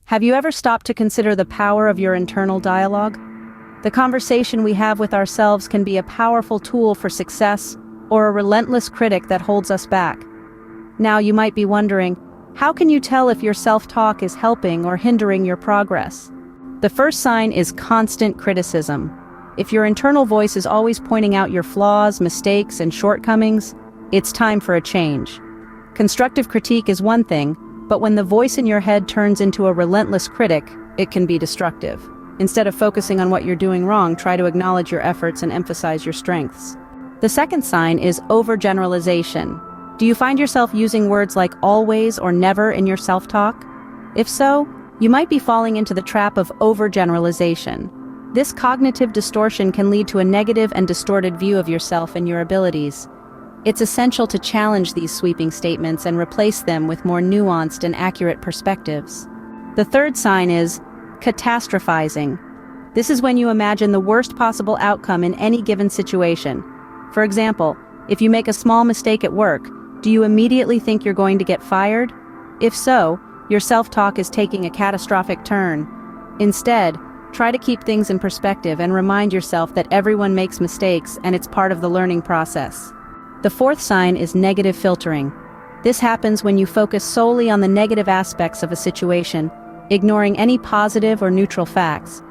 Have you ever stopped to consider the power of your internal dialogue? The conversation we have with ourselves can be a powerful tool for success or a relentless critic that holds us back. Now you might be wondering, how can you tell if your self-talk is helping or hindering your progress? The first sign is constant criticism. If your internal voice is always pointing out your flaws, mistakes, and shortcomings, it's time for a change. Constructive critique is one thing, but when the voice in your head turns into a relentless critic, it can be destructive. Instead of focusing on what you're doing wrong, try to acknowledge your efforts and emphasize your strengths. The second sign is overgeneralization. Do you find yourself using words like always or never in your self-talk? If so, you might be falling into the trap of overgeneralization. This cognitive distortion can lead to a negative and distorted view of yourself and your abilities. It's essential to challenge these sweeping statements and replace them with more nuanced and accurate perspectives. The third sign is catastrophizing. This is when you imagine the worst possible outcome in any given situation. For example, if you make a small mistake at work, do you immediately think you're going to get fired? If so, your self-talk is taking a catastrophic turn. Instead, try to keep things in perspective and remind yourself that everyone makes mistakes and it's part of the learning process. The fourth sign is negative filtering. This happens when you focus solely on the negative aspects of a situation, ignoring any positive or neutral facts.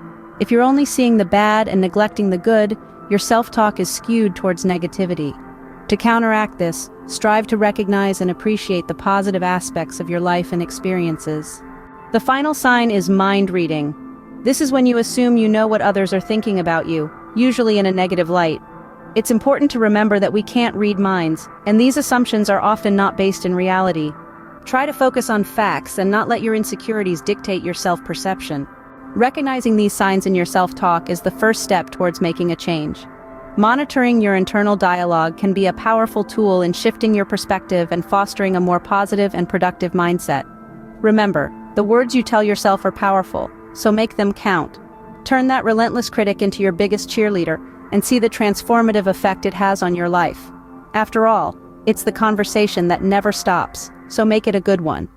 If you're only seeing the bad and neglecting the good, your self-talk is skewed towards negativity. To counteract this, strive to recognize and appreciate the positive aspects of your life and experiences. The final sign is mind reading. This is when you assume you know what others are thinking about you, usually in a negative light. It's important to remember that we can't read minds, and these assumptions are often not based in reality. Try to focus on facts and not let your insecurities dictate your self-perception. Recognizing these signs in your self-talk is the first step towards making a change. Monitoring your internal dialogue can be a powerful tool in shifting your perspective and fostering a more positive and productive mindset. Remember, the words you tell yourself are powerful, so make them count. Turn that relentless critic into your biggest cheerleader and see the transformative effect it has on your life. After all, it's the conversation that never stops, so make it a good one.